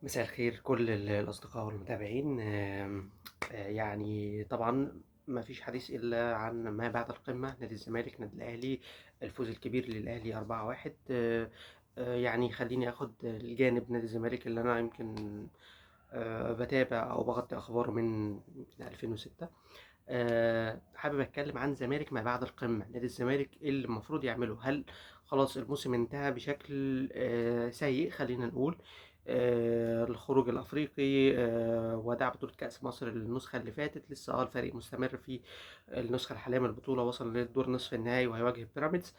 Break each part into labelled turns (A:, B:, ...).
A: مساء الخير كل الأصدقاء والمتابعين. يعني طبعا ما فيش حديث إلا عن ما بعد القمة، نادي الزمالك نادي الأهلي، الفوز الكبير للأهلي 4-1. يعني خليني أخد الجانب نادي الزمالك اللي أنا يمكن بتابع أو بغطي أخباره من 2006. حابب أتكلم عن الزمالك ما بعد القمة. نادي الزمالك إيه اللي المفروض يعمله؟ هل خلاص الموسم انتهى بشكل سيء؟ خلينا نقول الخروج الأفريقي، وداع بطولة كأس مصر النسخة اللي فاتت، لسه الفريق مستمر في النسخة الحالية من البطولة، وصل للدور نصف النهائي وهيواجه بيراميدز.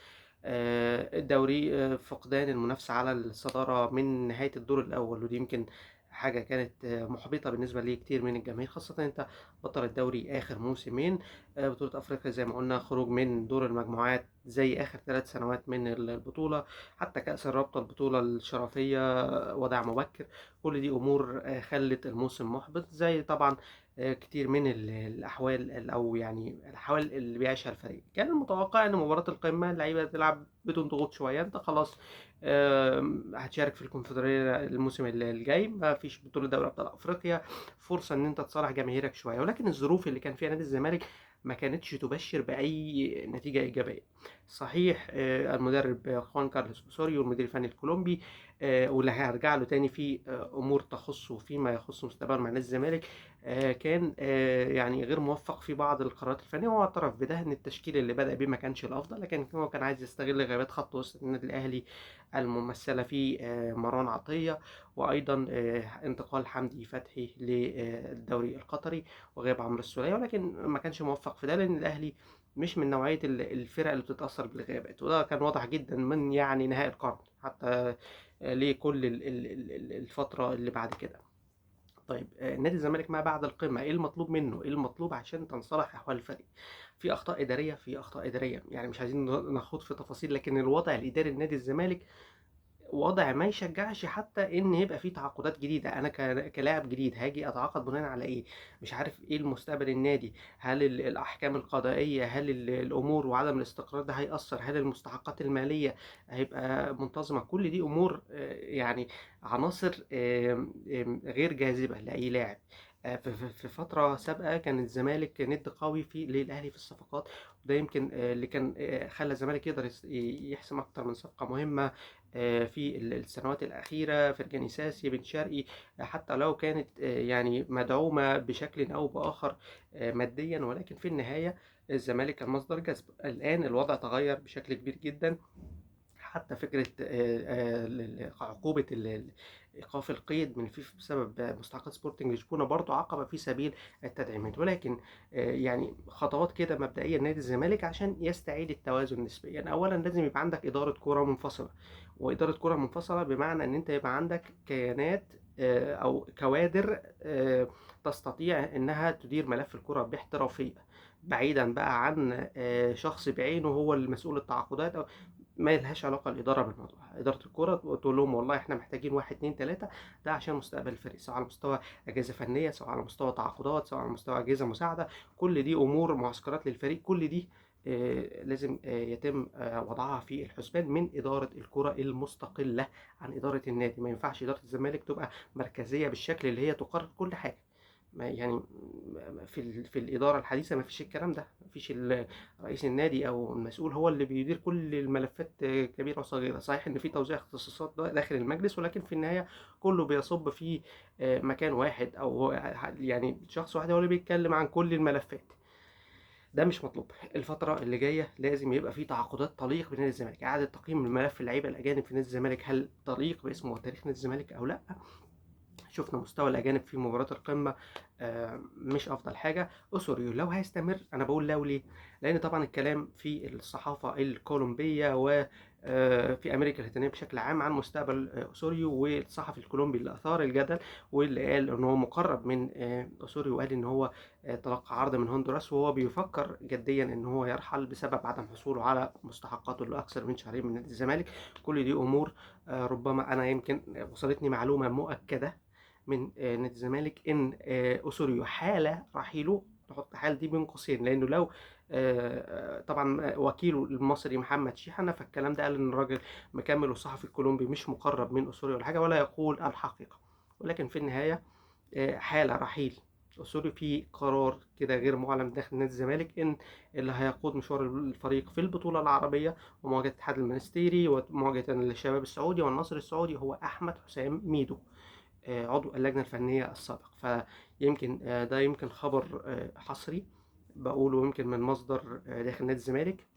A: الدوري، فقدان المنافسة على الصدارة من نهاية الدور الأول، ودي يمكن حاجة كانت محبطة بالنسبة لكتير من الجماهير، خاصة انت بطل الدوري آخر موسمين. بطولة أفريقيا زي ما قلنا، خروج من دور المجموعات زي آخر 3 سنوات من البطولة، حتى كأس الرابطة البطولة الشرفية وداع مبكر. كل دي أمور خلت الموسم محبط، زي طبعا كتير من الأحوال، أو يعني الأحوال اللي بيعيشها الفريق. كان المتوقع إن مباراة القمة اللعيبة تلعب بدون ضغوط شوية. أنت خلاص هتشارك في الكونفدرالية الموسم الجاي، ما فيش بطولة دوري أبطال أفريقيا، فرصة ان انت تصالح جماهيرك شوية. ولكن الظروف اللي كان فيها نادي الزمالك ما كانتش تبشر بأي نتيجة إيجابية. صحيح المدرب خوان كارلوس أوسوريو، المدير الفني الكولومبي، واللي هرجع له تاني في أمور تخصه فيما يخص مستقبل مع نادي الزمالك، كان يعني غير موفق في بعض القرارات الفنية، وهو اعترف بده ان التشكيل اللي بدأ بيه ما كانش الأفضل، لكن هو كان عايز يستغل غيابات خط وسط النادي الأهلي الممثلة في مروان عطية، وايضا انتقال حمدي فتحي للدوري القطري، وغياب عمرو السولية. ولكن ما كانش موفق في ده، لان الاهلي مش من نوعية الفرق اللي بتتأثر بالغيابات، وده كان واضح جدا من يعني نهائي القرن حتى لكل الفترة اللي بعد كده. طيب، نادي الزمالك ما بعد القمة ايه المطلوب منه؟ ايه المطلوب عشان تنصلح احوال الفريق؟ في اخطاء ادارية، يعني مش عايزين نخوض في تفاصيل، لكن الوضع الاداري لنادي الزمالك وضع ما يشجعش حتى ان يبقى فيه تعاقدات جديده. انا كلاعب جديد هاجي اتعاقد بناء على ايه؟ مش عارف ايه المستقبل النادي، هل الاحكام القضائيه، هل الامور وعدم الاستقرار ده هيأثر، هل المستحقات الماليه هيبقى منتظمه؟ كل دي امور يعني عناصر غير جاذبه لاي لاعب. في فترة سابقة كان الزمالك ند قوي في للأهلي في الصفقات، وده يمكن اللي كان خلى الزمالك يقدر يحسم أكتر من صفقة مهمة في السنوات الأخيرة: فرجاني ساسي، بن شرقي. حتى لو كانت يعني مدعومة بشكل أو بآخر ماديا، ولكن في النهاية الزمالك كان مصدر جذب. الآن الوضع تغير بشكل كبير جدا، حتى فكرة عقوبة إيقاف القيد من الفيفا بسبب مستحقات سبورتنج لشبونة برضو عقبة في سبيل التدعيمات. ولكن يعني خطوات كده مبدئية نادي الزمالك عشان يستعيد التوازن نسبيا: أولا لازم يبقى عندك إدارة كرة منفصلة. وإدارة كرة منفصلة بمعنى إن أنت يبقى عندك كيانات أو كوادر تستطيع إنها تدير ملف الكرة باحترافية، بعيدا بقى عن شخص بعينه هو المسؤول التعاقدات، أو ما لهاش علاقة الإدارة بالموضوع. إدارة الكرة تقول لهم والله إحنا محتاجين واحد اتنين تلاتة، ده عشان مستقبل الفريق، سواء على مستوى أجهزة فنية، سواء على مستوى تعاقدات، سواء على مستوى أجهزة مساعدة. كل دي أمور معسكرات للفريق، كل دي لازم يتم وضعها في الحسبان من إدارة الكرة المستقلة عن إدارة النادي. ما ينفعش إدارة الزمالك تبقى مركزية بالشكل اللي هي تقرر كل حاجة. ما يعني في الإدارة الحديثة ما فيش الكلام ده، ما فيش رئيس النادي أو المسؤول هو اللي بيدير كل الملفات كبيرة وصغيرة. صحيح إن في توزيع اختصاصات داخل المجلس، ولكن في النهاية كله بيصب في مكان واحد، أو يعني شخص واحد هو اللي بيتكلم عن كل الملفات. ده مش مطلوب. الفترة اللي جاية لازم يبقى في تعاقدات تليق بنادي الزمالك، إعادة تقييم الملف اللعيبة الأجانب في نادي الزمالك، هل تليق باسم وتاريخ نادي الزمالك أو لأ؟ شفنا مستوى الأجانب في مباراة القمة مش أفضل حاجة. أوسوريو لو هيستمر، أنا بقول لو ليه؟ لأن طبعا الكلام في الصحافة الكولومبية و في أمريكا اللاتينية بشكل عام عن مستقبل أوسوريو، والصحفي الكولومبي اللي أثار الجدل واللي قال إن هو مقرب من أوسوريو، وقال إن هو تلقى عرض من هندوراس، وهو بيفكر جديا إن هو يرحل بسبب عدم حصوله على مستحقاته لأكثر من شهرين من نادي الزمالك. كل دي أمور ربما أنا يمكن وصلتني معلومة مؤكدة من نادي الزمالك ان اوسوريو حال رحيله، نحط حال دي بين قوسين، لانه لو طبعا وكيله المصري محمد شيحة، فالكلام ده قال ان الراجل مكمل، والصحفي الكولومبي مش مقرب من اوسوريو ولا حاجه، ولا يقول الحقيقه. ولكن في النهاية حال رحيل أسوريو في قرار كده غير معلن داخل نادي الزمالك إن اللي هيقود مشوار الفريق في البطولة العربية ومواجهة الاتحاد المنستيري ومواجهة الشباب السعودي والنصر السعودي هو أحمد حسام ميدو، عضو اللجنة الفنية السابق. فيمكن ده يمكن خبر حصري بقوله يمكن من مصدر داخل نادي الزمالك.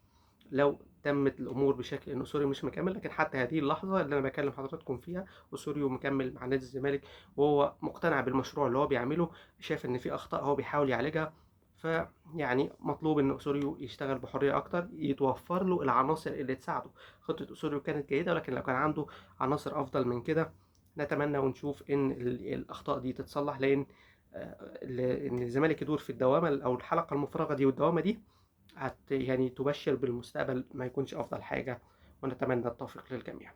A: لو تمت الامور بشكل ان اسوريو مش مكمل، لكن حتى هذه اللحظه اللي انا بكلم حضراتكم فيها اسوريو مكمل مع نادي الزمالك، وهو مقتنع بالمشروع اللي هو بيعمله، شايف ان في اخطاء هو بيحاول يعالجها. فيعني مطلوب ان اسوريو يشتغل بحريه اكتر، يتوفر له العناصر اللي تساعده. خطه اسوريو كانت جيده، ولكن لو كان عنده عناصر افضل من كده نتمنى ونشوف ان الاخطاء دي تتصلح، لان ان الزمالك يدور في الدوامه او الحلقه المفرغه دي والدوامه دي يعني تبشر بالمستقبل ما يكونش أفضل حاجة، ونتمنى التوفيق للجميع.